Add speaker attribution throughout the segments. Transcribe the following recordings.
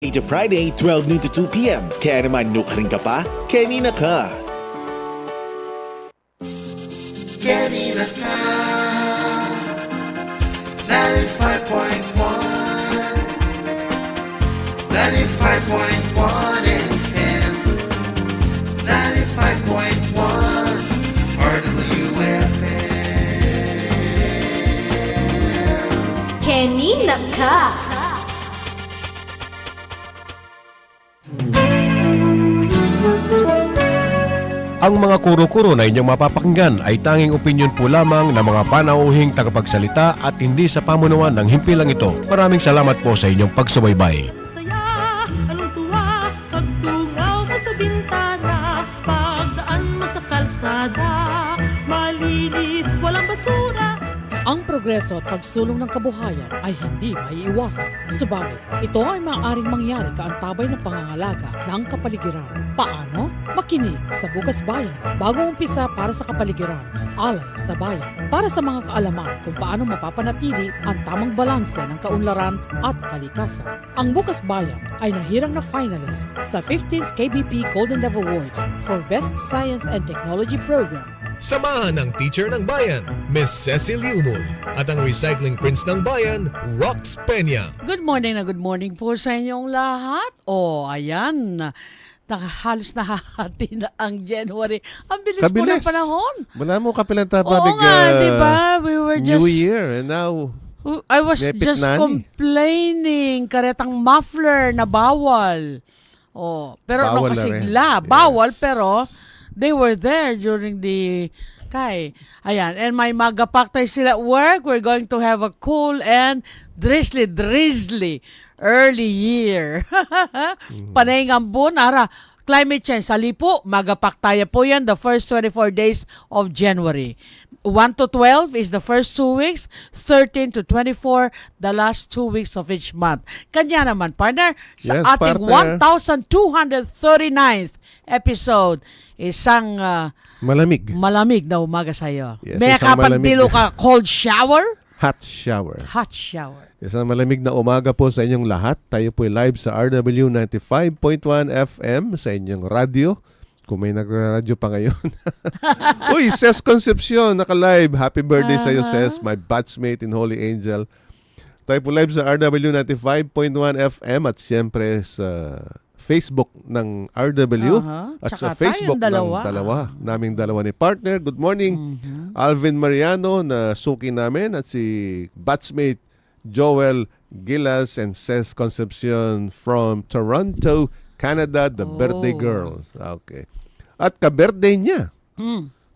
Speaker 1: To Friday, 12 noon to 2 p.m. Kaya naman no ka rin ka pa? Kanina ka!
Speaker 2: Kanina ka 95.1 FM 95.1 RWFM.
Speaker 3: Kanina ka.
Speaker 4: Ang mga kuro-kuro na inyong mapapakinggan ay tanging opinyon po lamang ng mga panauhing tagapagsalita at hindi sa pamunuan ng himpilang ito. Maraming salamat po sa inyong pagsubaybay.
Speaker 5: Saya, anong tuwa, pagtungaw mo sa bintana, pagdaan mo sa kalsada, malinis, walang basura.
Speaker 6: Ang progreso at pagsulong ng kabuhayan ay hindi maiiwasan. Subalit, ito ay maaaring mangyari kaantabay ng pangangalaga ng kapaligiran. Paano? Makinig sa Bukas Bayan. Bagong umpisa para sa kapaligiran, alay sa bayan. Para sa mga kaalaman kung paano mapapanatili ang tamang balanse ng kaunlaran at kalikasan. Ang Bukas Bayan ay nahirang na finalist sa 15th KBP Golden Dove Awards for Best Science and Technology Program.
Speaker 7: Samahan ng teacher ng bayan, Miss Cecil Umul, at ang recycling prince ng bayan, Rox Peña.
Speaker 8: Good morning po sa inyong lahat. Ayan. Halos nahahati na ang January. Ang bilis po ng panahon.
Speaker 9: Wala mo kapilang tapabig.
Speaker 8: Oo nga, diba? We were just...
Speaker 9: New Year and now...
Speaker 8: I was just complaining. Karetang muffler na bawal. Pero
Speaker 9: bawal
Speaker 8: no kasigla. Bawal pero... They were there during the ayan. And may magapaktay sila at work. We're going to have a cool and drizzly early year. Panay ngambon, climate change. Sali po, magapaktaya po yan the first 24 days of January. 1 to 12 is the first 2 weeks, 13 to 24, the last 2 weeks of each month. Kanya naman, partner, sa ating 1,239th episode, isang malamig na umaga sa iyo.
Speaker 9: Yes,
Speaker 8: May kapagdilo ka cold shower?
Speaker 9: Hot shower. Isang malamig na umaga po sa inyong lahat. Tayo po live sa RW 95.1 FM sa inyong radio. Kung may nagra-radyo pa ngayon. Uy, Ces Concepcion, naka-live. Happy birthday sa iyo, Ces, my batchmate in Holy Angel. Tayo po live sa RW 95.1 FM at siyempre sa Facebook ng RW at sa Facebook ng naming dalawa ni partner. Good morning, Alvin Mariano na suki namin at si batchmate Joel Gilas and Ces Concepcion from Toronto, Canada, the birthday girl. Okay. At ka-birthday niya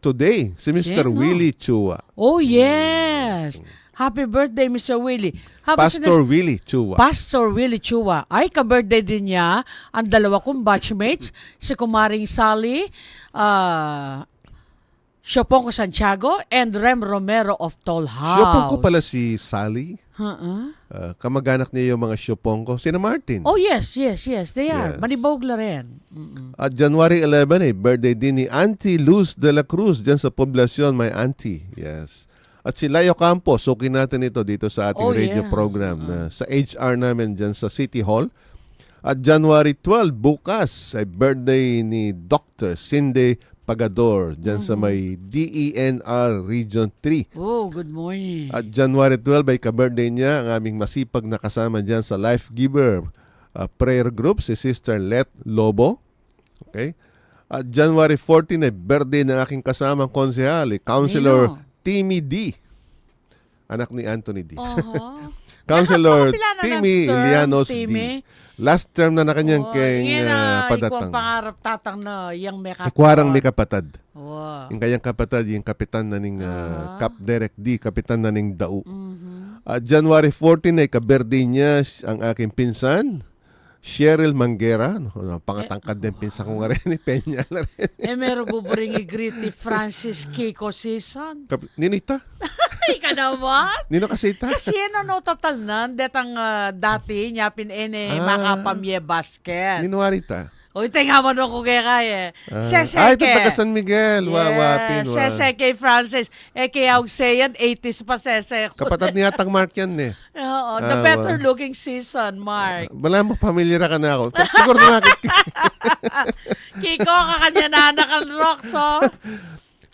Speaker 9: today, si Mr. Willie Chua.
Speaker 8: Oh, yes. Happy birthday, Mr. Willie.
Speaker 9: Pastor Willie Chua.
Speaker 8: Pastor Willie Chua. Ay, ka-birthday din niya ang dalawa kong batchmates, si Kumaring Sally, Siopongo Santiago, and Rem Romero of Toll House.
Speaker 9: Siopongo pala si Sally. Kamag-anak niya yung mga Siopongo. Sina Martin.
Speaker 8: Oh, yes. They are. Manibogla rin.
Speaker 9: At January 11, birthday din ni Auntie Luz de la Cruz dyan sa poblasyon, my auntie. Yes. At si Layo Campos, sukin natin ito dito sa ating radio program na sa HR namin dyan sa City Hall. At January 12, bukas, ay birthday ni Dr. Cindy Pagador dyan sa may DENR Region 3.
Speaker 8: Oh, good morning.
Speaker 9: At January 12 ay ka-birthday niya ang aming masipag na kasama dyan sa Life Giver prayer group, si Sister Let Lobo. Okay? At January 14 ay birthday ng aking kasamang konsehal, Councilor Timmy D. Anak ni Anthony D. Councilor Timmy Ilianos D. Last term na kanyang padatang.
Speaker 8: Ikaw pangarap tatang na yung may kapatid.
Speaker 9: Ikwarang may kapatad. Yung kanyang kapatad, yung kapitan na ning Cap Derek D, kapitan na ning Dau. January 14 ay kabirthday niya ang aking pinsan, Cheryl Manguera. Pangatangkad din pinsan ko nga rin, ni Peña na rin.
Speaker 8: Meron ko po rin i-greet ni Francis Kiko Season.
Speaker 9: Ninita?
Speaker 8: Ika naman.
Speaker 9: Nino kasita?
Speaker 8: Kasi no total nan. Detang dati niya pinene makapamye basket.
Speaker 9: Ninuarita?
Speaker 8: Uy, tinga mo nung kaya.
Speaker 9: Ito taga San Miguel. Wawapin.
Speaker 8: Sese kay Francis. Kay Augseyan, 80s pa sese.
Speaker 9: Kapatid ni Atang Mark yan eh.
Speaker 8: Oo, the better looking season, Mark.
Speaker 9: Wala mo, familiar ka na ako. Pero siguro nakit
Speaker 8: Kiko, kakanya na anak ang Roxo.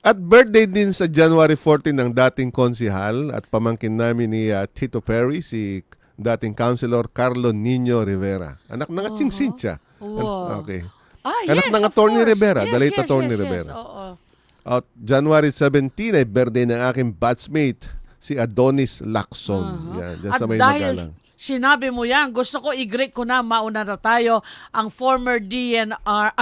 Speaker 9: At birthday din sa January 14 ng dating konsihal at pamangkin namin ni Tito Perry, si dating Councilor Carlo Nino Rivera. Anak ng Atsing Cynthia.
Speaker 8: Wow.
Speaker 9: Okay.
Speaker 8: yes,
Speaker 9: Anak ng
Speaker 8: of
Speaker 9: Attorney
Speaker 8: course.
Speaker 9: Rivera,
Speaker 8: Yes,
Speaker 9: the late
Speaker 8: yes,
Speaker 9: Attorney
Speaker 8: yes,
Speaker 9: Rivera.
Speaker 8: oo.
Speaker 9: At January 17 ay birthday ng aking batchmate, si Adonis Lacson. Yan, dyan
Speaker 8: At
Speaker 9: sa may
Speaker 8: dahil
Speaker 9: Magalang.
Speaker 8: sinabi mo yan, gusto ko i-greet ko na, mauna na tayo, ang former DNR,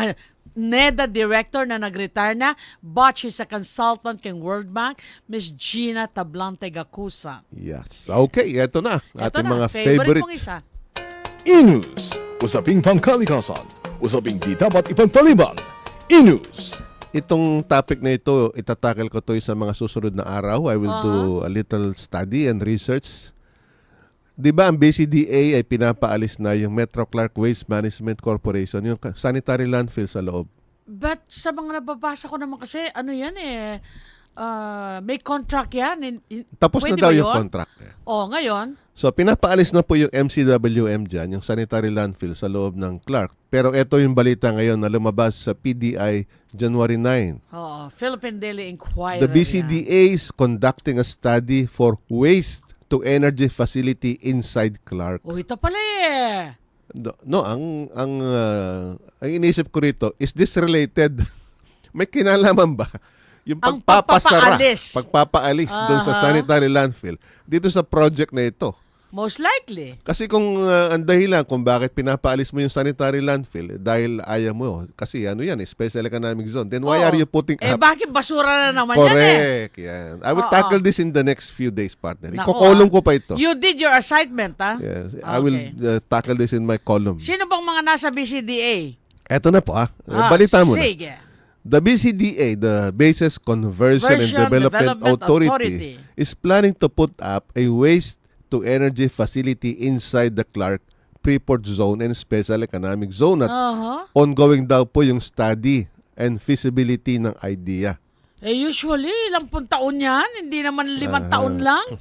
Speaker 8: NEDA director na nag-retire na, but she's a consultant kay World Bank, Miss Gina Tablante Gacusa.
Speaker 9: Yes. Okay, eto na.
Speaker 8: Ito
Speaker 9: Ating
Speaker 8: na,
Speaker 9: mga
Speaker 8: favorite
Speaker 9: favorite.
Speaker 8: mong isa.
Speaker 10: Inus, usaping pangkalikasan, usaping di dapat ipagpaliban. Inus.
Speaker 9: Itong topic na ito, itatakil ko to sa mga susunod na araw. I will do a little study and research. Di ba ang BCDA ay pinapaalis na yung Metro Clark Waste Management Corporation, yung sanitary landfill sa loob?
Speaker 8: But sa mga nababasa ko naman kasi, ano yan may contract yan.
Speaker 9: Tapos na
Speaker 8: Pwede
Speaker 9: daw
Speaker 8: ba
Speaker 9: yung
Speaker 8: yun?
Speaker 9: contract.
Speaker 8: Ngayon,
Speaker 9: So, pinapaalis na po yung MCWM dyan, yung sanitary landfill sa loob ng Clark. Pero ito yung balita ngayon na lumabas sa PDI January 9.
Speaker 8: Philippine Daily Inquirer.
Speaker 9: The BCDA is conducting a study for waste-to-energy facility inside Clark.
Speaker 8: Ito pala
Speaker 9: No, ang inisip ko rito, is this related? May kinalaman ba? Yung
Speaker 8: Ang
Speaker 9: pagpapasara,
Speaker 8: pagpapaalis.
Speaker 9: doon sa sanitary landfill dito sa project na ito.
Speaker 8: Most likely.
Speaker 9: Kasi kung ang dahilan kung bakit pinapaalis mo yung sanitary landfill, dahil ayaw mo, kasi ano yan, special economic zone, then why are you putting up?
Speaker 8: Bakit basura na naman
Speaker 9: Correct. Yan. I will tackle this in the next few days, partner.
Speaker 8: Nako,
Speaker 9: Ikokolong ko pa ito.
Speaker 8: You did your assignment, ha?
Speaker 9: Yes, I will tackle this in my column.
Speaker 8: Sino bang mga nasa BCDA?
Speaker 9: Eto na po balita mo na.
Speaker 8: Sige.
Speaker 9: The BCDA, the Bases Conversion and Development Authority, is planning to put up a waste-to-energy facility inside the Clark Freeport Zone and Special Economic Zone. At ongoing daw po yung study and feasibility ng idea.
Speaker 8: Usually, ilang pun taon yan? Hindi naman 5 taon lang?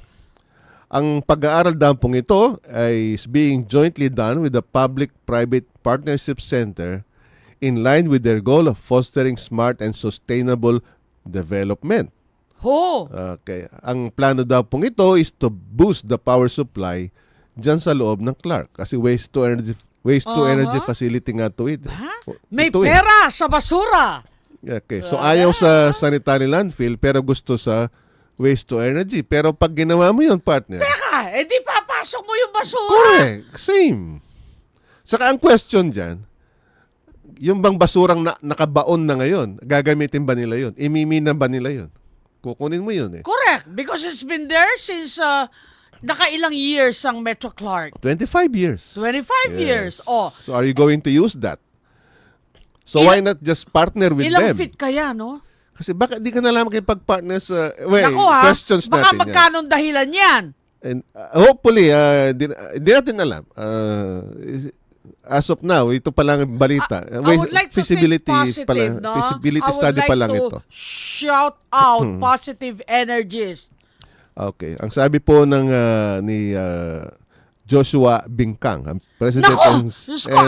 Speaker 9: Ang pag-aaral daw pong ito is being jointly done with the Public-Private Partnership Center in line with their goal of fostering smart and sustainable development. Okay. Ang plano daw pong ito is to boost the power supply dyan sa loob ng Clark. Kasi waste-to-energy facility nga to it.
Speaker 8: May pera sa basura!
Speaker 9: Okay. So ayaw sa sanitary landfill pero gusto sa waste-to-energy. Pero pag ginawa mo yun, partner.
Speaker 8: Teka, di papasok mo yung basura!
Speaker 9: Correct. Same. Saka ang question dyan, yung bang basurang nakabaon na ngayon, gagamitin ba nila yun? Imimina ba nila yun? Kukunin mo yun
Speaker 8: Correct. Because it's been there since nakailang years ang Metro Clark.
Speaker 9: 25 years.
Speaker 8: 25 years.
Speaker 9: So are you going to use that? So why not just partner with them?
Speaker 8: Ilang feet kaya, no?
Speaker 9: Kasi baka di ka na lang makipag-partner sa
Speaker 8: Naku,
Speaker 9: questions
Speaker 8: baka
Speaker 9: natin
Speaker 8: magkano dahilan yan?
Speaker 9: And hopefully, di natin alam. As of now, ito pa lang ang balita.
Speaker 8: I would like to think positive, no?
Speaker 9: Feasibility study pa lang ito.
Speaker 8: I would like to shout out positive energies.
Speaker 9: Okay. Ang sabi po ng ni Joshua Bingkang, ang President and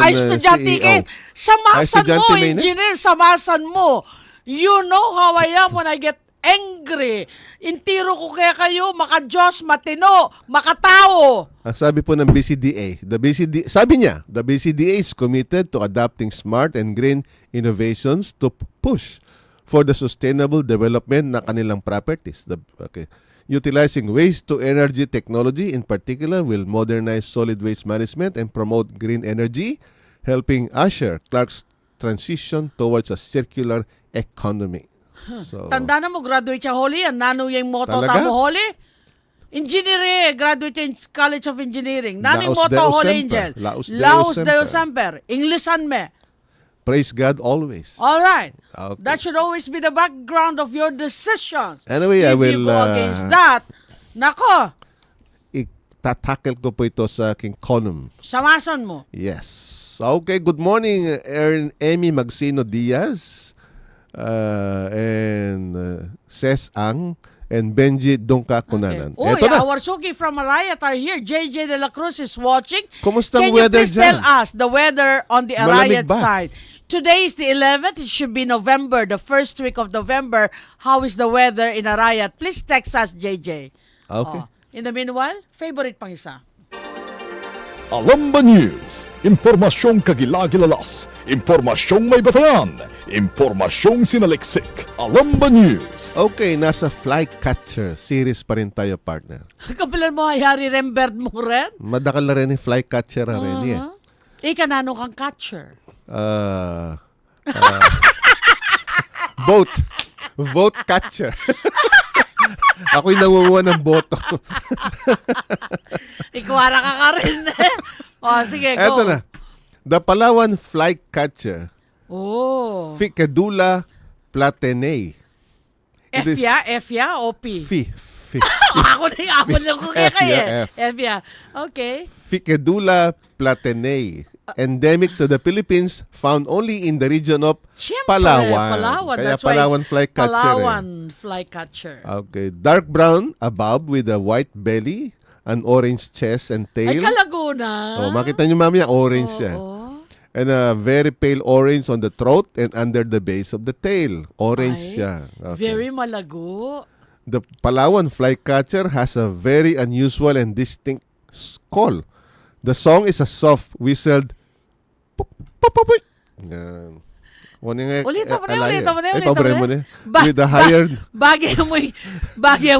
Speaker 8: ay estudyante
Speaker 9: CEO.
Speaker 8: Samasan mo,
Speaker 9: Estudyante main,
Speaker 8: engineer, samasan mo. You know how I am when I get angry. Intiro ko kaya kayo, maka-Diyos, matino, makatao.
Speaker 9: Ang sabi po ng BCDA, sabi niya, the BCDA is committed to adopting smart and green innovations to push for the sustainable development ng kanilang properties. Utilizing waste-to-energy technology in particular will modernize solid waste management and promote green energy, helping usher Clark's transition towards a circular economy. So,
Speaker 8: tanda na mo, graduate siya Holy. Ang nano yung motto
Speaker 9: Talaga?
Speaker 8: tamo Holy. Engineering, graduate in College of Engineering. Nano yung
Speaker 9: Laos
Speaker 8: motto
Speaker 9: Deo
Speaker 8: Holy
Speaker 9: Semper.
Speaker 8: Angel.
Speaker 9: Laos
Speaker 8: Deo
Speaker 9: Deo
Speaker 8: Semper. Englishan me.
Speaker 9: praise God always.
Speaker 8: All right.
Speaker 9: Okay.
Speaker 8: That should always be the background of your decisions.
Speaker 9: Anyway, I
Speaker 8: If
Speaker 9: will
Speaker 8: you go against that, nako,
Speaker 9: itatackle ko po ito sa aking column.
Speaker 8: samason mo.
Speaker 9: Yes. Okay, good morning, Erin Emmy Magsino Diaz, and Ses Ang, and Benji Dongka Kunanan.
Speaker 8: Okay.
Speaker 9: Eto na.
Speaker 8: Our Suki from Arayat are here. JJ De La Cruz is watching.
Speaker 9: Kumusta ang
Speaker 8: Can you
Speaker 9: weather
Speaker 8: please tell
Speaker 9: dyan?
Speaker 8: us the weather on the
Speaker 9: Malamig
Speaker 8: Arayat
Speaker 9: ba?
Speaker 8: side? Today is the 11th. It should be November, the first week of November. How is the weather in Arayat? Please text us, JJ.
Speaker 9: Okay.
Speaker 8: In the meanwhile, favorite pang isa.
Speaker 10: Alam ba News? Impormasyong kagilagilalas, impormasyong may batayan, impormasyong sinaliksik. Alam ba News?
Speaker 9: Okay, nasa Flycatcher series pa rin tayo, partner.
Speaker 8: Kapilan mo, Hayari Rembert mo rin?
Speaker 9: Madakal na rin yung Flycatcher na rin eh.
Speaker 8: Ika nano kang catcher.
Speaker 9: Vote catcher. Ako'y nangunguha ng boto.
Speaker 8: Ikwara ka rin. Sige, go.
Speaker 9: Eto na. The Palawan Flycatcher,
Speaker 8: Oh.
Speaker 9: Ficedula platenei. It is-
Speaker 8: F-ya o P? ako na ko kaya kaya. F-ya. Okay.
Speaker 9: Ficedula platenei. Endemic to the Philippines, found only in the region of
Speaker 8: Siyempre,
Speaker 9: Palawan. Kaya
Speaker 8: That's why
Speaker 9: Palawan
Speaker 8: it's
Speaker 9: Flycatcher.
Speaker 8: Palawan Flycatcher.
Speaker 9: Okay. Dark brown above with a white belly, an orange chest and
Speaker 8: Ay,
Speaker 9: tail.
Speaker 8: Kalaguna.
Speaker 9: Oh, makita nyo mamaya, orange yan. And a very pale orange on the throat and under the base of the tail. Orange
Speaker 8: Ay,
Speaker 9: siya. Okay.
Speaker 8: Very malago.
Speaker 9: The Palawan Flycatcher has a very unusual and distinct call. The song is a soft whistled yan.
Speaker 8: Ulitan mo na.
Speaker 9: With the higher
Speaker 8: Bagay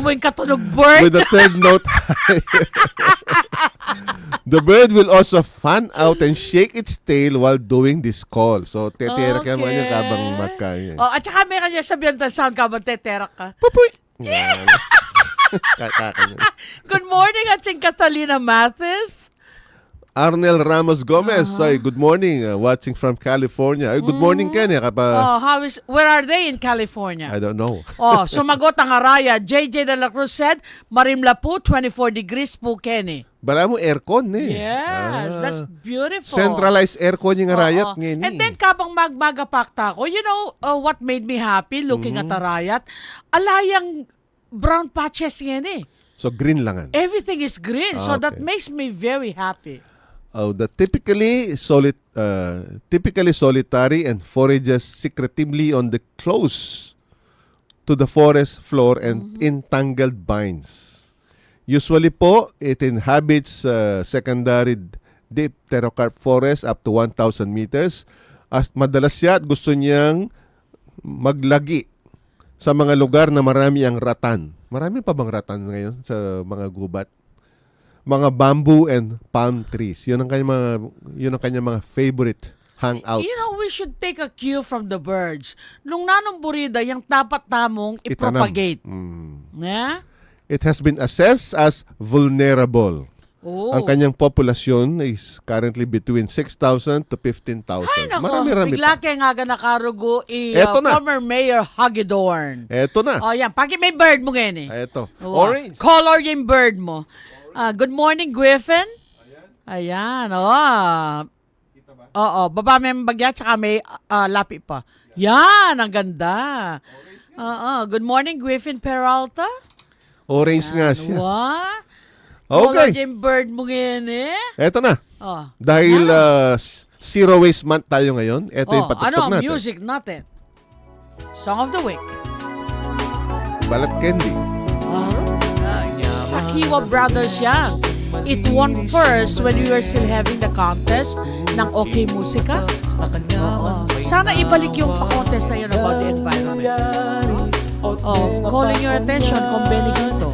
Speaker 8: mo yung katunog bird.
Speaker 9: with the third note higher. The bird will also fan out and shake its tail while doing this call. So, teterak ka man yung kabang magkaya.
Speaker 8: At saka may kanya sabihan ng sound ka, teterak ka.
Speaker 9: Pupuy! Yan. Kakakanya.
Speaker 8: Good morning, Aching Catalina Mathis.
Speaker 9: Arnel Ramos Gomez, ay, good morning, watching from California. Ay, good morning, Kenya.
Speaker 8: Where are they in California?
Speaker 9: I don't know.
Speaker 8: Sumagot ang Araya. JJ De La Cruz said, Marimlapu, 24 degrees po, Kenny.
Speaker 9: Bala mo aircon eh.
Speaker 8: Yes, that's beautiful.
Speaker 9: Centralized aircon yung Arayat ngayon.
Speaker 8: And then kapang magmagapakta ko, you know what made me happy looking at Arayat? Alayang brown patches ngayon eh.
Speaker 9: So green langan.
Speaker 8: Everything is green, so that
Speaker 9: Okay.
Speaker 8: makes me very happy.
Speaker 9: The typically solitary and forages secretively on the close to the forest floor and in tangled vines. Usually po, it inhabits secondary dipterocarp forest up to 1,000 meters. At madalas siya at gusto niyang maglagi sa mga lugar na marami ang ratan. Marami pa bang ratan ngayon sa mga gubat? Mga bamboo and palm trees. Yun ang kanyang mga favorite hangout.
Speaker 8: You know, we should take a cue from the birds. Nung nanong burida, yung dapat tamong i-propagate. Yeah?
Speaker 9: It has been assessed as vulnerable. Ang kanyang populasyon is currently between 6,000 to 15,000.
Speaker 8: Ay, nako.
Speaker 9: Marami-rami
Speaker 8: Bigla
Speaker 9: pa.
Speaker 8: kaya nga nakarugo
Speaker 9: Eto na.
Speaker 8: former Mayor Hagedorn.
Speaker 9: Eto na.
Speaker 8: Yan. Pagi may bird mo ngayon eh.
Speaker 9: Eto.
Speaker 8: Wow.
Speaker 9: Orange.
Speaker 8: Color yung bird mo. Good morning, Griffin. Ayan. Baba may bagya tsaka may lapi pa. Yan. Ang ganda. Good morning, Griffin Peralta.
Speaker 9: Orange nga siya.
Speaker 8: What?
Speaker 9: Okay.
Speaker 8: Color yung bird mo ngayon eh.
Speaker 9: Eto na. Dahil Zero Waste Month tayo ngayon, eto yung patugtog natin.
Speaker 8: Music natin. Song of the Week.
Speaker 9: Balat Candy.
Speaker 8: Sa Kiwa Brothers yan. It won first when we were still having the contest ng OK Musika. Sana ibalik yung pa-contest na yun about the environment. Calling your attention kung Benny Quinto.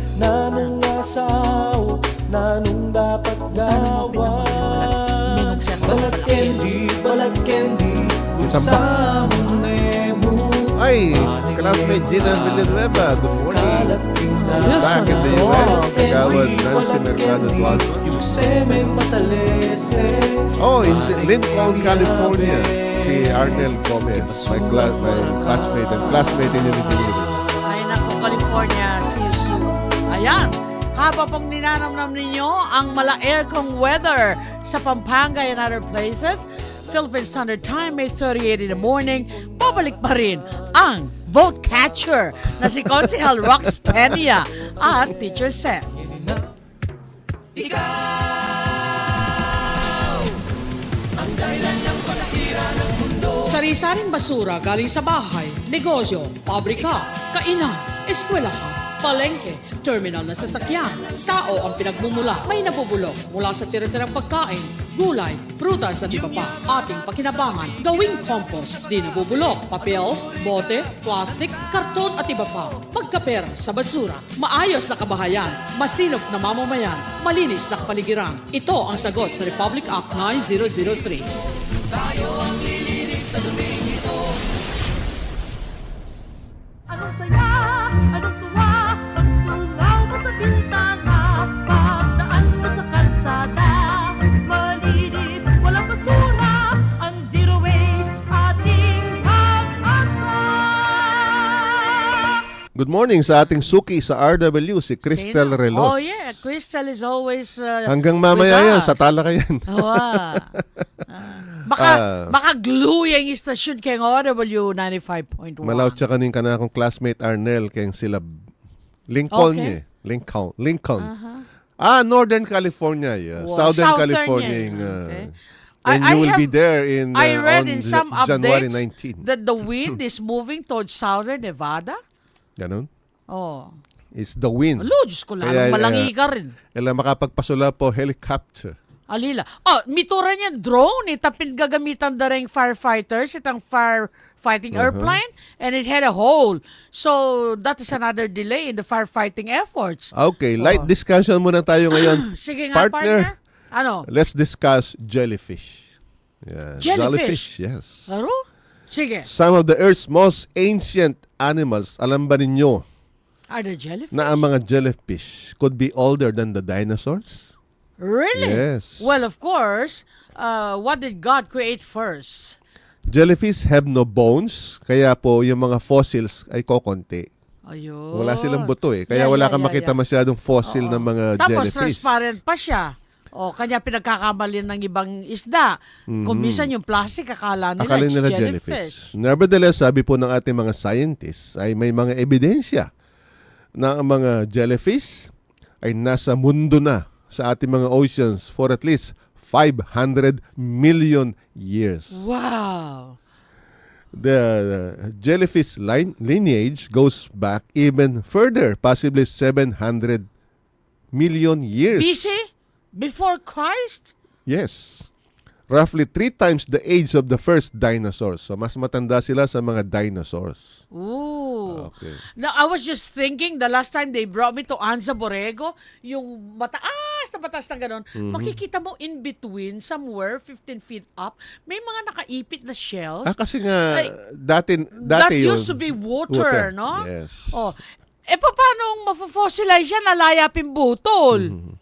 Speaker 2: Nanong dapat
Speaker 8: Minog siya.
Speaker 2: balat candy, Kusam nemo.
Speaker 9: Ay, classmate Gina Villanueva. Good morning. Back in the US, Kagawad Nancy Mercado Duazo. In Lincoln, California, si Arnel Gomez, my classmate and classmate in University.
Speaker 8: Ay naku, California, see you soon. Ayan, haba pong ninanamnam ninyo ang mala-aircon weather sa Pampanga and other places. Philippine Standard Time, May 38 in the morning. Babalik pa rin ang vote catcher na si Consihal Rox Peña at Teacher Says. Sari-saring basura galing sa bahay, negosyo, pabrika, kainan, eskwelahan, palengke, terminal na sasakyan. Tao ang pinagmumula. May nabubulok mula sa tira-tirang pagkain, gulay, prutas at iba pa. Ating pakinabangan, gawing compost. Di nabubulok. Papel, bote, plastic, karton at iba pa. Pagkapera sa basura. Maayos na kabahayan. Masinop na mamamayan. Malinis na kapaligiran. Ito ang sagot sa Republic Act 9003.
Speaker 5: Anong saya, anong tuwa, pagtungaw mo sa bintana, pagdaan mo sa kalsada, malinis, walang basura, ang zero waste ating pag-asa.
Speaker 9: Good morning sa ating suki sa RW, si Cristel
Speaker 8: Sino?
Speaker 9: Relos.
Speaker 8: Oh yeah, Crystal is always
Speaker 9: Hanggang mamaya
Speaker 8: with
Speaker 9: yan,
Speaker 8: us.
Speaker 9: sa Talakayan.
Speaker 8: Baka glue yung istasyon kay OW 95.1.
Speaker 9: Malaw siya kanin ka na akong classmate Arnel, kayong sila Lincoln
Speaker 8: Okay.
Speaker 9: Lincoln. Northern California. Yeah.
Speaker 8: Wow.
Speaker 9: Southern
Speaker 8: Southern
Speaker 9: California.
Speaker 8: yan.
Speaker 9: Yung,
Speaker 8: Okay.
Speaker 9: and you will be there in
Speaker 8: I read
Speaker 9: on
Speaker 8: in some
Speaker 9: January
Speaker 8: updates
Speaker 9: 19.
Speaker 8: that the wind is moving towards southern Nevada.
Speaker 9: Ganun?
Speaker 8: Oh.
Speaker 9: It's the wind.
Speaker 8: Alo, Diyos ko lang, malangi ka rin.
Speaker 9: Ela makapagpasula po helicopter.
Speaker 8: Alila. Oh, mitura niya drone. Itapin gagamitan da rin firefighters. Itang firefighting airplane. And it had a hole. So, that is another delay in the firefighting efforts.
Speaker 9: Okay, light discussion muna tayo ngayon.
Speaker 8: Sige nga, partner. Ano?
Speaker 9: Let's discuss jellyfish. Yeah,
Speaker 8: Jellyfish?
Speaker 9: Yes.
Speaker 8: Laro? Sige.
Speaker 9: Some of the Earth's most ancient animals, alam ba ninyo
Speaker 8: Are the jellyfish?
Speaker 9: na ang mga jellyfish could be older than the dinosaurs?
Speaker 8: Really?
Speaker 9: Yes.
Speaker 8: Well, of course, what did God create first?
Speaker 9: Jellyfish have no bones, kaya po yung mga fossils ay kokonti.
Speaker 8: Ayun.
Speaker 9: Wala silang buto eh. Kaya wala kang makita masyadong fossil ng mga
Speaker 8: Tapos
Speaker 9: jellyfish.
Speaker 8: transparent pa siya. O, kanya pinagkakamali ng ibang isda. Kung minsan yung plastic, akala nila, jellyfish.
Speaker 9: Nevertheless, sabi po ng ating mga scientists ay may mga ebidensya na ang mga jellyfish ay nasa mundo na sa ating mga oceans for at least 500 million years.
Speaker 8: Wow.
Speaker 9: The jellyfish lineage goes back even further, possibly 700 million years.
Speaker 8: BC? Before Christ?
Speaker 9: Yes. Roughly 3 times the age of the first dinosaurs. So, mas matanda sila sa mga dinosaurs.
Speaker 8: Ooh.
Speaker 9: Okay.
Speaker 8: Now, I was just thinking, the last time they brought me to Anza Borrego, yung mataas na ganun, makikita mo in between, somewhere, 15 feet up, may mga nakaipit na shells.
Speaker 9: Kasi nga,
Speaker 8: Ay,
Speaker 9: dati
Speaker 8: that
Speaker 9: yun,
Speaker 8: used to be water, no?
Speaker 9: Yes.
Speaker 8: Oh. Paano mafofossilize yan, nalayapin butol?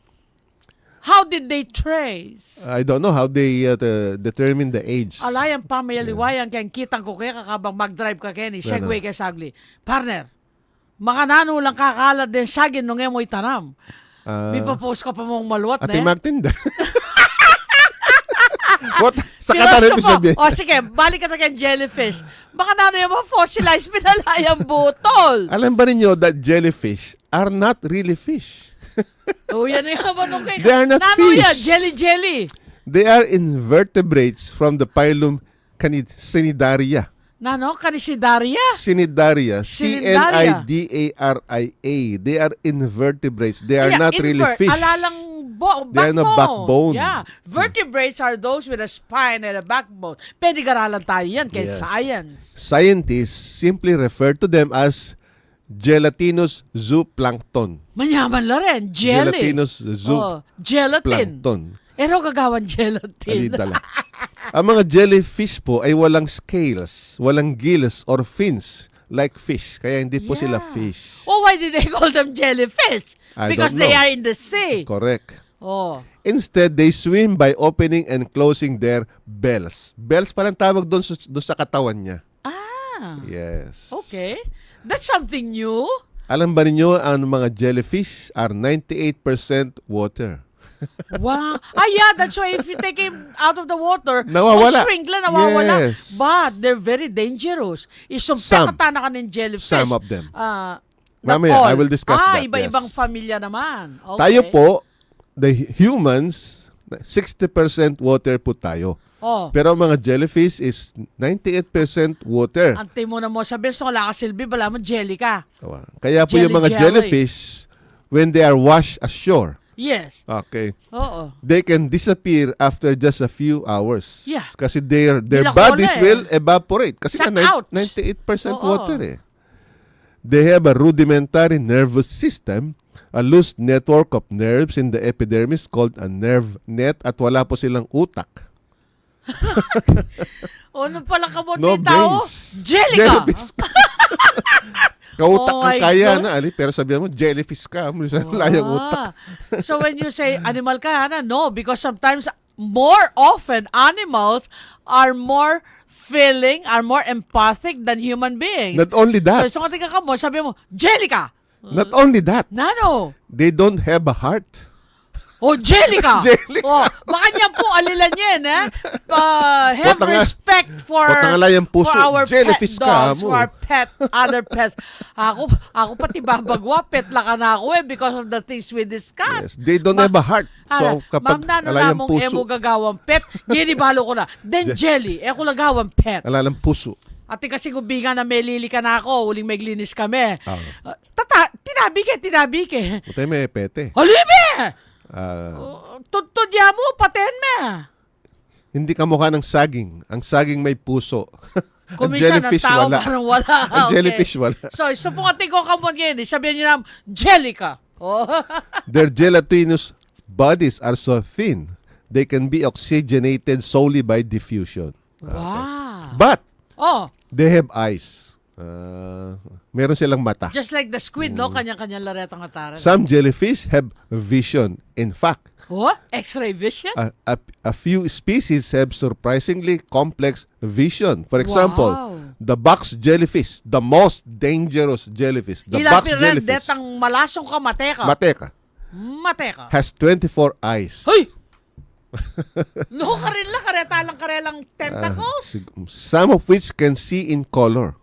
Speaker 8: How did they trace?
Speaker 9: I don't know how they determine the age.
Speaker 8: Alayang pamayaliwayan kaya kitang ko kaya kakabang mag-drive ka Kenny. Segway kaya sagli. Partner, makanano lang kakalat din sagin nung emoy tanam. May papost ka pa mong maluwat na
Speaker 9: Ate
Speaker 8: yan.
Speaker 9: magtinda. What? Sa katanong sabihin.
Speaker 8: O sige, balik ka na kay jellyfish. Makanano yung mga fossilized pinalayang butol.
Speaker 9: Alam ba ninyo that jellyfish are not really fish?
Speaker 8: O yan yung kabanong kay.
Speaker 9: They are not
Speaker 8: Nano
Speaker 9: fish.
Speaker 8: yan? Jelly.
Speaker 9: They are invertebrates from the phylum Cnidaria.
Speaker 8: Nano? Kanisidaria?
Speaker 9: Cnidaria.
Speaker 8: Cnidaria.
Speaker 9: Cnidaria. They are invertebrates. They are not really fish.
Speaker 8: Alalang
Speaker 9: They are no backbone.
Speaker 8: Yeah. Vertebrates are those with a spine and a backbone. Pwede garalan tayo yan kay
Speaker 9: Yes.
Speaker 8: science.
Speaker 9: Scientists simply refer to them as gelatinous zooplankton.
Speaker 8: Manyaman la rin. Jelly.
Speaker 9: Gelatinous
Speaker 8: gelatin.
Speaker 9: zooplankton.
Speaker 8: Ero gagawan gelatin.
Speaker 9: Alidala. Ang mga jellyfish po ay walang scales, walang gills or fins like fish. Kaya hindi po sila fish.
Speaker 8: Oh, why did they call them jellyfish?
Speaker 9: I
Speaker 8: Because
Speaker 9: don't
Speaker 8: they
Speaker 9: know.
Speaker 8: are in the sea.
Speaker 9: Correct.
Speaker 8: Oh.
Speaker 9: Instead, they swim by opening and closing their bells. Bells palang tawag doon sa katawan niya. Yes.
Speaker 8: Okay. That's something new.
Speaker 9: Alam ba ninyo ang mga jellyfish are 98% water?
Speaker 8: Wow. Yeah, that's why if you take him out of the water,
Speaker 9: Nawawala.
Speaker 8: shrink lang, nawawala.
Speaker 9: Yes.
Speaker 8: But they're very dangerous.
Speaker 9: Some.
Speaker 8: Katana ka ng jellyfish.
Speaker 9: Some of them.
Speaker 8: Not
Speaker 9: Mamaya,
Speaker 8: all.
Speaker 9: I will discuss that,
Speaker 8: Iba-ibang
Speaker 9: yes.
Speaker 8: familia naman. Okay.
Speaker 9: Tayo po, the humans, 60% water po tayo.
Speaker 8: Oh.
Speaker 9: Pero ang mga jellyfish is 98% water.
Speaker 8: Ante mo na mo sabihin, so wala ka silbi, wala mo jelly ka.
Speaker 9: Kaya po yung mga
Speaker 8: Jelly.
Speaker 9: jellyfish, when they are washed ashore,
Speaker 8: Yes.
Speaker 9: okay,
Speaker 8: Oo.
Speaker 9: they can disappear after just a few hours.
Speaker 8: Yeah.
Speaker 9: Kasi their
Speaker 8: Nila
Speaker 9: bodies
Speaker 8: kola
Speaker 9: will evaporate. Kasi
Speaker 8: Suck
Speaker 9: nga
Speaker 8: out.
Speaker 9: 98%
Speaker 8: Oo.
Speaker 9: water eh. They have a rudimentary nervous system, a loose network of nerves in the epidermis called a nerve net, at wala po silang utak.
Speaker 8: Ano pala kamot
Speaker 9: No
Speaker 8: ni tao?
Speaker 9: brains.
Speaker 8: Jelly ka.
Speaker 9: Jellyfish. Kautak
Speaker 8: Oh
Speaker 9: ang
Speaker 8: my
Speaker 9: kaya
Speaker 8: God.
Speaker 9: na, Ali, pero sabihan mo, jellyfish ka. Wala yung utak.
Speaker 8: So when you say animal ka, Hana, no, because sometimes more often animals are more feeling, are more empathic than human beings.
Speaker 9: Not only that,
Speaker 8: So ka mo, sabi mo, jelly ka.
Speaker 9: not only that,
Speaker 8: Nano?
Speaker 9: they don't have a heart.
Speaker 8: Oh, jelly ka.
Speaker 9: Jelly ka.
Speaker 8: Oh, baka niyan po alilan yan, eh. Have
Speaker 9: Bota nga-
Speaker 8: respect for
Speaker 9: bota nga lang yung puso.
Speaker 8: for our
Speaker 9: Jellyfish
Speaker 8: pet
Speaker 9: ka
Speaker 8: dogs,
Speaker 9: mo.
Speaker 8: for our other pets. Ako pati babagwa, pet lang ka na ako because of the things we discussed.
Speaker 9: Yes, they don't have a heart. So kapag
Speaker 8: Ma'am, nano
Speaker 9: ala yung
Speaker 8: namong
Speaker 9: puso,
Speaker 8: emo gagawang pet, ginibalo ko na. Then jelly, ako lagawang pet.
Speaker 9: ala ng puso.
Speaker 8: Ati kasi gubinga na may lili ka na ako, uling may glinis kami.
Speaker 9: Ah.
Speaker 8: Tinabi ke.
Speaker 9: Ito may pete.
Speaker 8: Halibe!
Speaker 9: Ah,
Speaker 8: Tudya mo, paten me.
Speaker 9: hindi ka mukha ng saging. Ang saging may puso. Ang
Speaker 8: Kuminsan ang
Speaker 9: jellyfish
Speaker 8: tao
Speaker 9: wala.
Speaker 8: parang wala.
Speaker 9: Ang
Speaker 8: Okay.
Speaker 9: jellyfish wala.
Speaker 8: So, isa pong ating ko kamon ngayon, sabihin niyo na, jelly ka. Oh.
Speaker 9: Their gelatinous bodies are so thin, they can be oxygenated solely by diffusion.
Speaker 8: Wow.
Speaker 9: But,
Speaker 8: Oh,
Speaker 9: they have eyes. Meron silang mata.
Speaker 8: just like the squid, no? Kanya-kanya laretang ataran.
Speaker 9: Some jellyfish have vision. In fact,
Speaker 8: Oh, X-ray vision?
Speaker 9: a few species have surprisingly complex vision. For example,
Speaker 8: Wow.
Speaker 9: the box jellyfish, the most dangerous jellyfish. The box
Speaker 8: Ilapiran,
Speaker 9: jellyfish,
Speaker 8: ang malasong ka, mateka.
Speaker 9: Mateka,
Speaker 8: Mateka.
Speaker 9: has 24 eyes.
Speaker 8: Hoy! No, karelang tentacles.
Speaker 9: Some of which can see in color.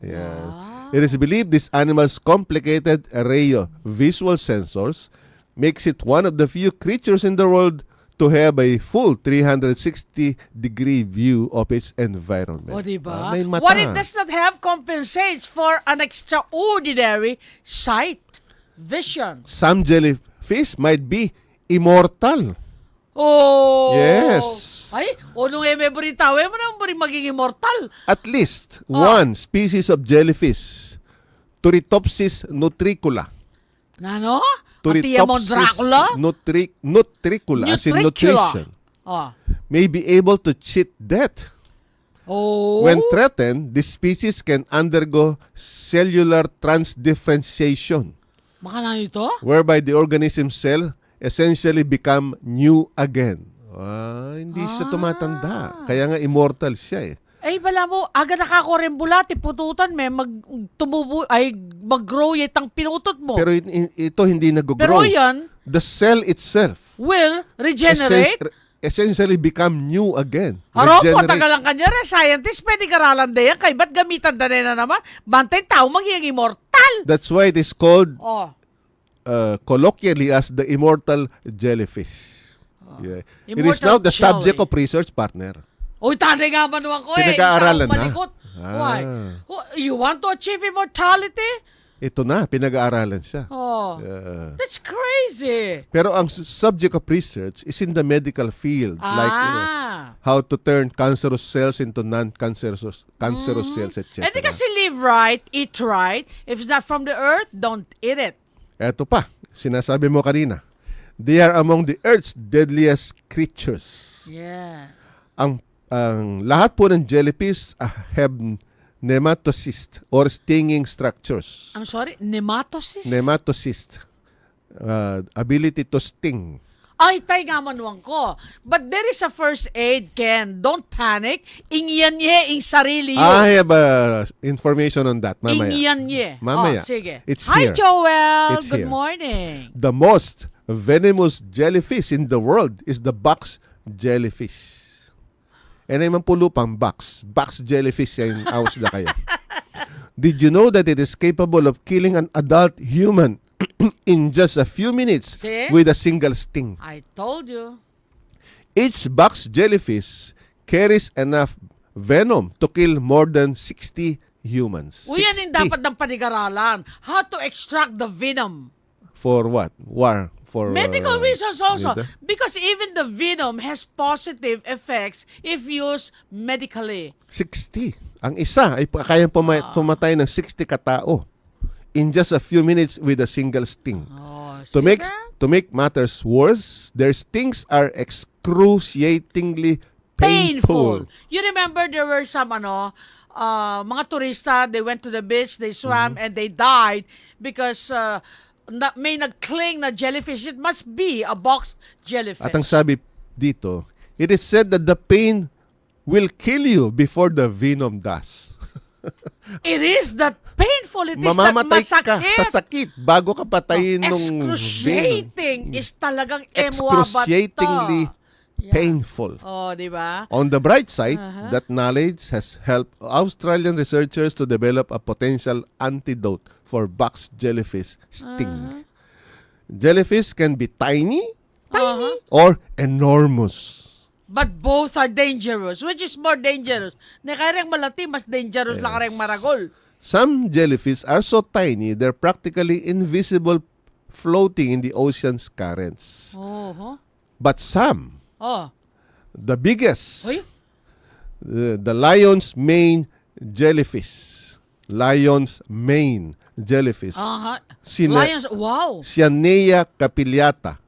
Speaker 9: Yeah. It is believed this animal's complicated array of visual sensors makes it one of the few creatures in the world to have a full 360-degree view of its environment.
Speaker 8: O, diba?
Speaker 9: May mata.
Speaker 8: What it does not have compensates for an extraordinary sight, vision.
Speaker 9: Some jellyfish might be immortal.
Speaker 8: Oh!
Speaker 9: Yes.
Speaker 8: Ay, nung memory tawe mo na rin maging immortal.
Speaker 9: At least one species of jellyfish, Turritopsis nutricula.
Speaker 8: Nano? Atiya mo Dracula?
Speaker 9: Nutricula, as in nutrition,
Speaker 8: Oh.
Speaker 9: may be able to cheat death.
Speaker 8: Oh.
Speaker 9: When threatened, this species can undergo cellular transdifferentiation,
Speaker 8: Baka na ito?
Speaker 9: whereby the organism cell essentially become new again. Hindi siya tumatanda. Kaya nga immortal siya eh.
Speaker 8: Ay, bala mo, aga nakakorembula, tipututan, mag-grow itang pinutot mo.
Speaker 9: Pero ito hindi nag-grow.
Speaker 8: Pero yan,
Speaker 9: The cell itself
Speaker 8: will regenerate.
Speaker 9: essentially become new again.
Speaker 8: Aro po,
Speaker 9: Regenerate.
Speaker 8: tagalang kanya rin, scientist, pwede karalan din yan. Kay ba't gamitan na naman? Bantay tao, magiging immortal.
Speaker 9: That's why it is called
Speaker 8: Oh.
Speaker 9: colloquially as the immortal jellyfish. Yeah. It is
Speaker 8: Immortal
Speaker 9: now the
Speaker 8: jelly.
Speaker 9: subject of research, partner.
Speaker 8: Uy, tanay nga man naman ko eh.
Speaker 9: Pinag-aaralan
Speaker 8: Yung taong
Speaker 9: na.
Speaker 8: malikot.
Speaker 9: Ah.
Speaker 8: Why? You want to achieve immortality?
Speaker 9: Ito na, pinag-aaralan siya.
Speaker 8: Oh. That's crazy.
Speaker 9: Pero ang subject of research is in the medical field. Like, how to turn cancerous cells into non-cancerous cells, etc.
Speaker 8: Eh di kasi live right, eat right. If it's not from the earth, don't eat it.
Speaker 9: Eto pa, sinasabi mo kanina. They are among the Earth's deadliest creatures.
Speaker 8: Yeah.
Speaker 9: Ang lahat po ng jellyfish have nematocyst or stinging structures.
Speaker 8: I'm sorry, nematocyst?
Speaker 9: Nematocyst. Ability to sting.
Speaker 8: Ay, tay nga manuang ko. But there is a first aid, Ken. Don't panic. Ingyan ing sarili yun.
Speaker 9: I have information on that mamaya.
Speaker 8: Ingyan
Speaker 9: Mamaya.
Speaker 8: Oh, sige.
Speaker 9: It's
Speaker 8: Hi,
Speaker 9: here.
Speaker 8: Joel.
Speaker 9: It's
Speaker 8: Good
Speaker 9: here.
Speaker 8: morning.
Speaker 9: The most venomous jellyfish in the world is the box jellyfish. And ay mampulupang box jellyfish yung awas na kayo. Did you know that it is capable of killing an adult human in just a few minutes
Speaker 8: See?
Speaker 9: with a single sting?
Speaker 8: I told you.
Speaker 9: Each box jellyfish carries enough venom to kill more than 60 humans.
Speaker 8: Yan yung
Speaker 9: 60.
Speaker 8: dapat ng panigaralan. How to extract the venom.
Speaker 9: For what? War? For
Speaker 8: Medical reasons also.
Speaker 9: with the-
Speaker 8: Because even the venom has positive effects if used medically.
Speaker 9: 60. Ang isa ay kaya pumatay ng 60 katao in just a few minutes with a single sting.
Speaker 8: See that?
Speaker 9: To make matters worse, their stings are excruciatingly painful.
Speaker 8: You remember there were some mga turista, they went to the beach, they swam, and they died because may nagcling na jellyfish. It must be a box jellyfish.
Speaker 9: At ang sabi dito, it is said that the pain will kill you before the venom does.
Speaker 8: It is that painful. It is that
Speaker 9: Mamamatay ka
Speaker 8: masakit.
Speaker 9: sa sakit bago ka patayin nung
Speaker 8: Excruciating is talagang
Speaker 9: excruciatingly painful.
Speaker 8: Oh, di ba?
Speaker 9: On the bright side, that knowledge has helped Australian researchers to develop a potential antidote for box jellyfish sting. Jellyfish can be tiny or enormous.
Speaker 8: But both are dangerous. Which is more dangerous? Na kareng malati, mas dangerous la kareng maragol.
Speaker 9: Some jellyfish are so tiny, they're practically invisible floating in the ocean's currents. But some, the biggest, the lion's mane jellyfish. Lion's mane jellyfish.
Speaker 8: Lions, wow.
Speaker 9: Cyanea capillata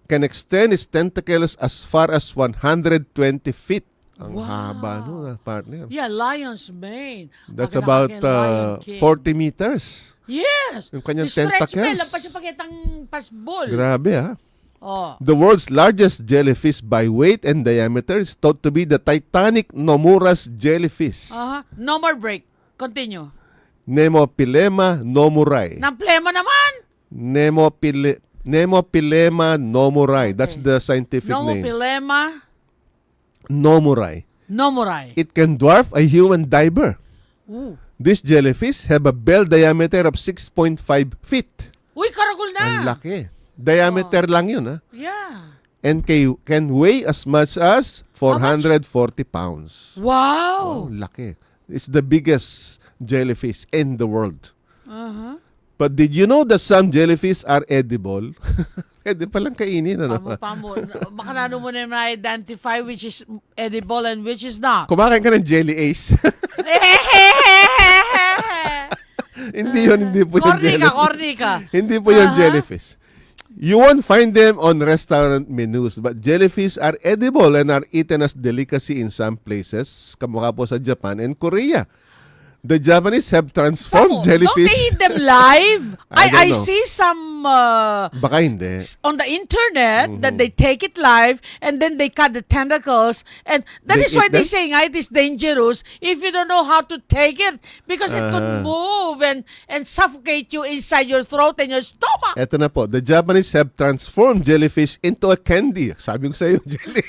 Speaker 9: can extend its tentacles as far as 120 feet. Ang haba no, partner.
Speaker 8: Yeah, lion's mane.
Speaker 9: That's about 40 meters.
Speaker 8: Yes.
Speaker 9: Yung kanyang
Speaker 8: Stretch
Speaker 9: tentacles.
Speaker 8: lang pa siya pakitang pasbol.
Speaker 9: Grabe ha.
Speaker 8: Oh.
Speaker 9: The world's largest jellyfish by weight and diameter is thought to be the Titanic Nomura's jellyfish.
Speaker 8: No more break. Continue.
Speaker 9: Nemopilema nomurai.
Speaker 8: Namplema naman.
Speaker 9: Nemopilema nomurai. That's the scientific name.
Speaker 8: Nomopilema
Speaker 9: Nomurai.
Speaker 8: nomurai.
Speaker 9: It can dwarf a human diver.
Speaker 8: Ooh.
Speaker 9: These jellyfish have a bell diameter of 6.5 feet.
Speaker 8: Uy, karagol na.
Speaker 9: Ang laki. Diameter lang yun, ha?
Speaker 8: Yeah.
Speaker 9: And can weigh as much as 440 pounds.
Speaker 8: Wow.
Speaker 9: Oh, laki. It's the biggest jellyfish in the world. But did you know that some jellyfish are edible? Pwede palang kainin, ano?
Speaker 8: Pamo. Baka nano mo na ma-identify which is edible and which is not.
Speaker 9: Kumakain ka ng jelly ace. Hindi po yung jellyfish.
Speaker 8: Corny ka.
Speaker 9: Hindi po yung jellyfish. You won't find them on restaurant menus, but jellyfish are edible and are eaten as delicacy in some places, kamukha po sa Japan and Korea. The Japanese have transformed jellyfish.
Speaker 8: Don't they eat them live?
Speaker 9: I don't
Speaker 8: I
Speaker 9: know.
Speaker 8: see some
Speaker 9: Baka hindi.
Speaker 8: on the internet that they take it live and then they cut the tentacles, and that
Speaker 9: They
Speaker 8: is why
Speaker 9: eat
Speaker 8: they
Speaker 9: them?
Speaker 8: say it is dangerous if you don't know how to take it because it could move and suffocate you inside your throat and your stomach.
Speaker 9: Eto na po. The Japanese have transformed jellyfish into a candy. Sabi ko sa'yo, jelly.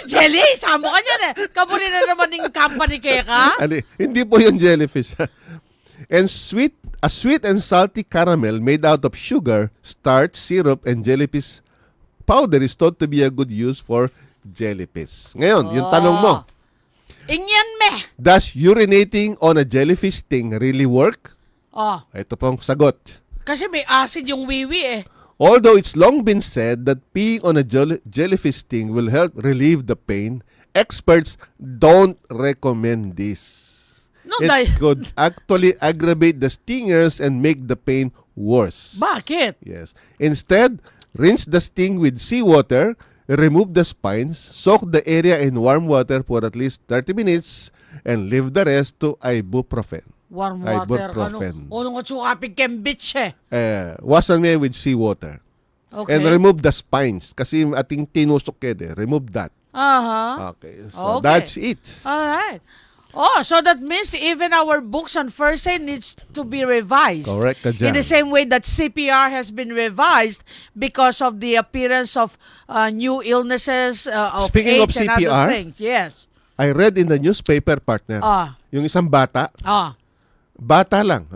Speaker 8: Jelly, samo ka niyan eh. Kabuli na naman ng company kaya ka.
Speaker 9: Hindi po yung jellyfish. And a sweet and salty caramel made out of sugar, starch, syrup, and jellyfish powder is thought to be a good use for jellyfish. Ngayon, yung tanong mo,
Speaker 8: Ingyan me.
Speaker 9: does urinating on a jellyfish sting really work? Ito pong sagot.
Speaker 8: Kasi may acid yung wiwi eh.
Speaker 9: Although it's long been said that peeing on a jellyfish sting will help relieve the pain, experts don't recommend this. It could actually aggravate the stingers and make the pain worse.
Speaker 8: Bakit?
Speaker 9: Yes. Instead, rinse the sting with seawater, remove the spines, soak the area in warm water for at least 30 minutes, and leave the rest to ibuprofen.
Speaker 8: Warm water.
Speaker 9: Ibuprofen.
Speaker 8: Unong katsukapig kembich eh.
Speaker 9: Wash me with seawater.
Speaker 8: Okay.
Speaker 9: And remove the spines. Kasi ating tinusok yan eh. Remove that. Okay. So
Speaker 8: Okay.
Speaker 9: that's it.
Speaker 8: Alright. Oh, so that means even our books on first aid needs to be revised.
Speaker 9: Correct ka dyan.
Speaker 8: In the same way that CPR has been revised because of the appearance of new illnesses, of
Speaker 9: Speaking of
Speaker 8: AIDS and other
Speaker 9: CPR,
Speaker 8: things. Yes.
Speaker 9: I read in the newspaper, partner, yung isang bata lang,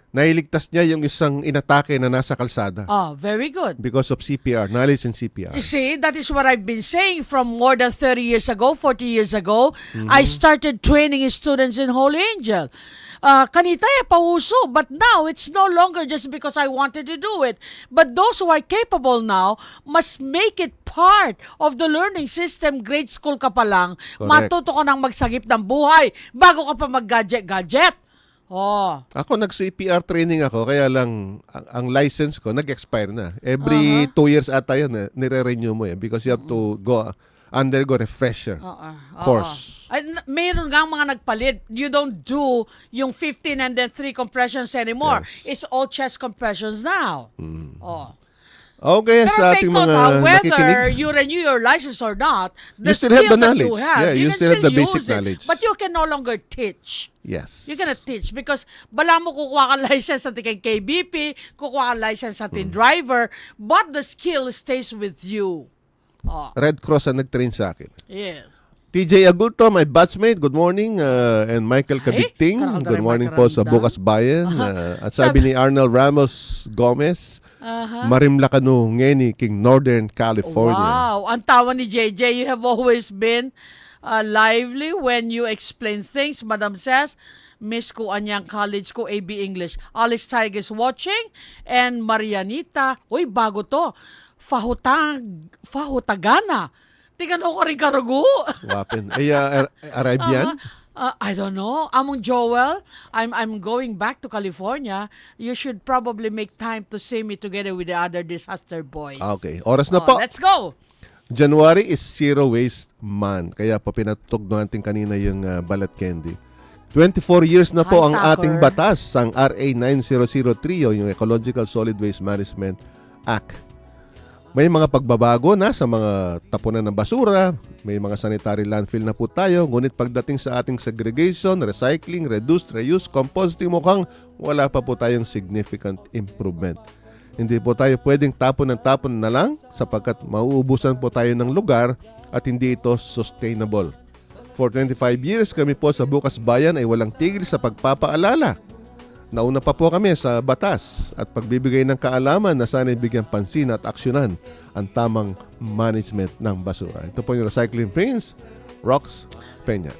Speaker 9: nailigtas niya yung isang inatake na nasa kalsada
Speaker 8: Very good.
Speaker 9: because of CPR, knowledge in CPR.
Speaker 8: You see, that is what I've been saying from more than 30 years ago, 40 years ago. I started training students in Holy Angel. Kanita pauso, but now it's no longer just because I wanted to do it. But those who are capable now must make it part of the learning system. Grade school ka pa lang,
Speaker 9: Correct.
Speaker 8: matuto ka ng magsagip ng buhay bago ka pa mag-gadget-gadget.
Speaker 9: Ako nag-CPR training ako, kaya lang ang license ko nag-expire na. Every 2 years ata yun, nire-renew mo because you have to undergo refresher course.
Speaker 8: Mayroon nga mga nagpalit. You don't do yung 15 and then 3 compressions anymore.
Speaker 9: Yes.
Speaker 8: It's all chest compressions now.
Speaker 9: Okay,
Speaker 8: Pero
Speaker 9: sa
Speaker 8: take
Speaker 9: ating
Speaker 8: note,
Speaker 9: mga
Speaker 8: whether
Speaker 9: nakikinig,
Speaker 8: you renew your license or not, the
Speaker 9: You still have
Speaker 8: skill
Speaker 9: the
Speaker 8: that
Speaker 9: knowledge.
Speaker 8: you have,
Speaker 9: Yeah,
Speaker 8: you
Speaker 9: you
Speaker 8: can
Speaker 9: still have the
Speaker 8: use
Speaker 9: basic
Speaker 8: it.
Speaker 9: knowledge.
Speaker 8: But you can no longer teach.
Speaker 9: yes.
Speaker 8: You cannot teach because bala mo kukuha ka license sa ating KBP, kukuha ka license sa ating driver, but the skill stays with you.
Speaker 9: Red Cross ang nag-train sa akin.
Speaker 8: Yes.
Speaker 9: TJ Agulto, my batchmate, good morning. And Michael Kabigting,
Speaker 8: karakter
Speaker 9: good
Speaker 8: ay
Speaker 9: morning
Speaker 8: Michael
Speaker 9: po sa
Speaker 8: Randa.
Speaker 9: Bukas Bayan. At sabi ni Arnold Ramos Gomez, Marimlacano, Ngeni, King Northern California.
Speaker 8: Wow. Ang tawa ni JJ, you have always been lively when you explain things. Madam says, miss ko anyang college ko, AB English. Alice Tigers watching. And Marianita, uy, bago to. Fahutagana. Tingnan ko rin karugo.
Speaker 9: Wapin. Ay, arrive yan?
Speaker 8: I don't know. Among Joel, I'm going back to California. You should probably make time to see me together with the other disaster boys.
Speaker 9: Okay. Oras na po.
Speaker 8: Let's go.
Speaker 9: January is Zero Waste Month. Kaya po pinatugtog natin kanina yung Balat Candy. 24 years na po
Speaker 8: Hi,
Speaker 9: ang
Speaker 8: Tucker.
Speaker 9: ating batas, ang RA 9003 o yung Ecological Solid Waste Management Act. May mga pagbabago na sa mga tapunan ng basura, may mga sanitary landfill na po tayo, ngunit pagdating sa ating segregation, recycling, reduce, reuse, composting, mukhang wala pa po tayong significant improvement. Hindi po tayo pwedeng tapon na lang sapagkat mauubusan po tayo ng lugar at hindi ito sustainable. For 25 years kami po sa Bukas Bayan ay walang tigil sa pagpapaalala. Nauna pa po kami sa batas at pagbibigay ng kaalaman na sana'y bigyan pansin at aksyonan ang tamang management ng basura. Ito po yung Recycling Prince, Rox Peña.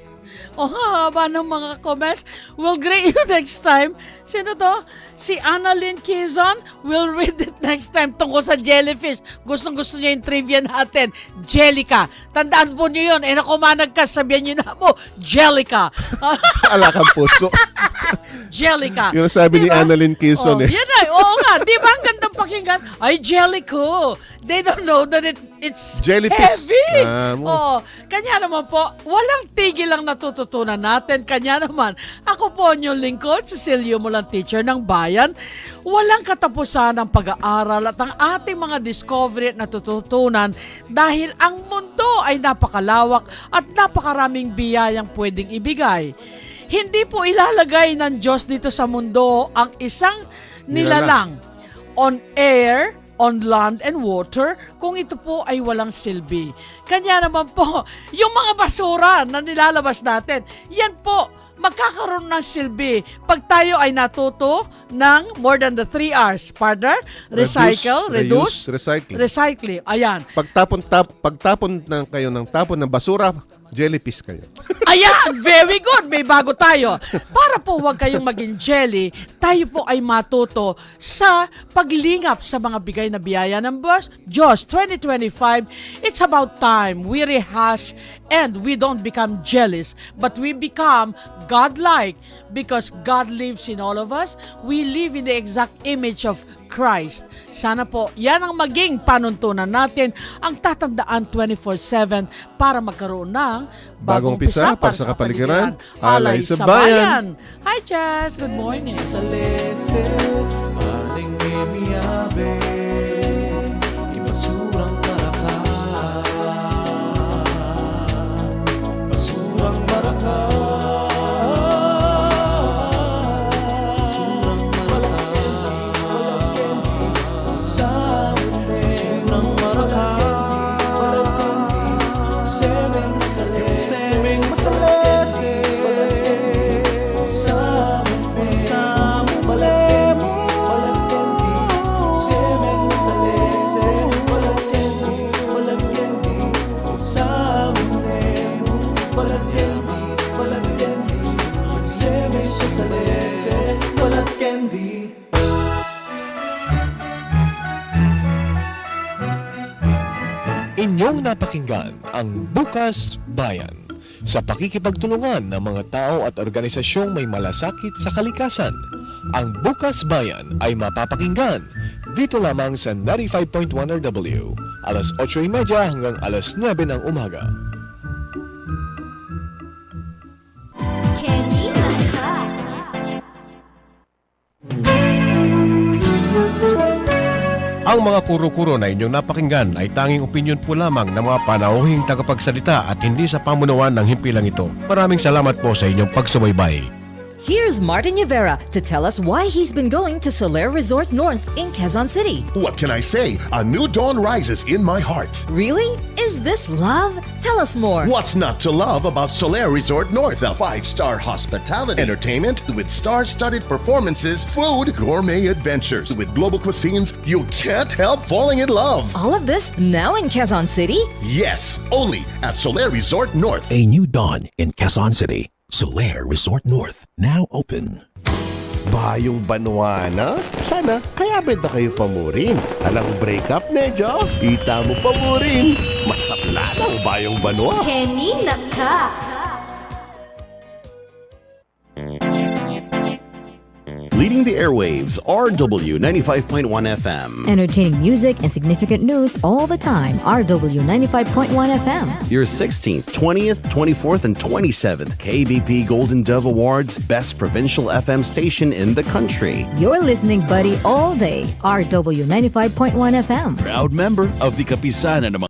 Speaker 8: Haba ng mga comments. We'll greet you next time. Sino to? Si Annalyn Quezon. We'll read it next time tungkol sa jellyfish. Gustong-gusto niya yung trivia natin. Jellica. Tandaan po niyo yun. Nakumanag ka, sabihan niyo na mo, Jellica.
Speaker 9: Ala kang puso.
Speaker 8: Jellica.
Speaker 9: Yung sabi ni Annalyn Quezon
Speaker 8: Yan ay, oo nga. Di ba ang gandang pakinggan? Ay, Jellico. They don't know that it's
Speaker 9: Jellyfish.
Speaker 8: heavy. Kanya naman po, walang tigil ang natututunan natin. Kanya naman, ako po ang inyong lingkod, Cecilio Mulang, teacher ng bayan. Walang katapusan ang pag-aaral at ang ating mga discovery at natututunan dahil ang mundo ay napakalawak at napakaraming biyayang pwedeng ibigay. Hindi po ilalagay ng Diyos dito sa mundo ang isang nilalang on air, on land and water kung ito po ay walang silbi. Kanya naman po, yung mga basura na nilalabas natin, yan po, magkakaroon ng silbi pag tayo ay natuto ng more than the 3 R's. Partner, recycle, reduce, recycling. Ayan.
Speaker 9: Pagtapon ng kayo ng tapon ng basura, jellyfish kayo.
Speaker 8: Ayan, very good. May bago tayo. Para po wag kayong maging jelly, tayo po ay matuto sa paglingap sa mga bigay na biyaya ng Diyos. 2025, it's about time we rehash and we don't become jealous, but we become God-like because God lives in all of us. We live in the exact image of Christ. Sana po, yan ang maging panuntunan natin, ang tatandaan 24/7 para magkaroon ng bagong umpisa para sa kapaligiran. Alay sa bayan. Hi, Jazz. Good morning.
Speaker 2: Sa lese, aning emiyabe, ibasurang karakan, basurang barakan.
Speaker 7: Inyong napakinggan ang Bukas Bayan sa pakikipagtulungan ng mga tao at organisasyong may malasakit sa kalikasan. Ang Bukas Bayan ay mapapakinggan dito lamang sa 95.1 RW, alas 8:30 hanggang alas 9 ng umaga.
Speaker 3: Kenny Naka.
Speaker 4: Ang mga kuro-kuro na inyong napakinggan ay tanging opinyon po lamang ng mga panauhing tagapagsalita at hindi sa pamunuan ng himpilang ito. Maraming salamat po sa inyong pagsubaybay.
Speaker 11: Here's Martin Rivera to tell us why he's been going to Soler Resort North in Quezon City.
Speaker 12: What can I say? A new dawn rises in my heart.
Speaker 11: Really? Is this love? Tell us more.
Speaker 12: What's not to love about Soler Resort North? A 5-star hospitality, entertainment with star-studded performances, food, gourmet adventures. With global cuisines, you can't help falling in love.
Speaker 11: All of this now in Quezon City?
Speaker 12: Yes, only at Soler Resort North.
Speaker 13: A new dawn in Quezon City. Soler Resort North, now open.
Speaker 9: Bayong Banuana? Sana, kaya beda kayo pamurin. Alang breakup, Nedyo? Ita mo pamurin. Masapla ng Bayong Banua.
Speaker 3: Kenny Naka.
Speaker 13: Leading the airwaves, RW 95.1 FM.
Speaker 11: Entertaining music and significant news all the time. RW 95.1 FM.
Speaker 13: Your 16th, 20th, 24th, and 27th KBP Golden Dove Awards Best Provincial FM Station in the country.
Speaker 11: You're listening, buddy, all day. RW 95.1 FM.
Speaker 13: Proud member of the Kapisanan ng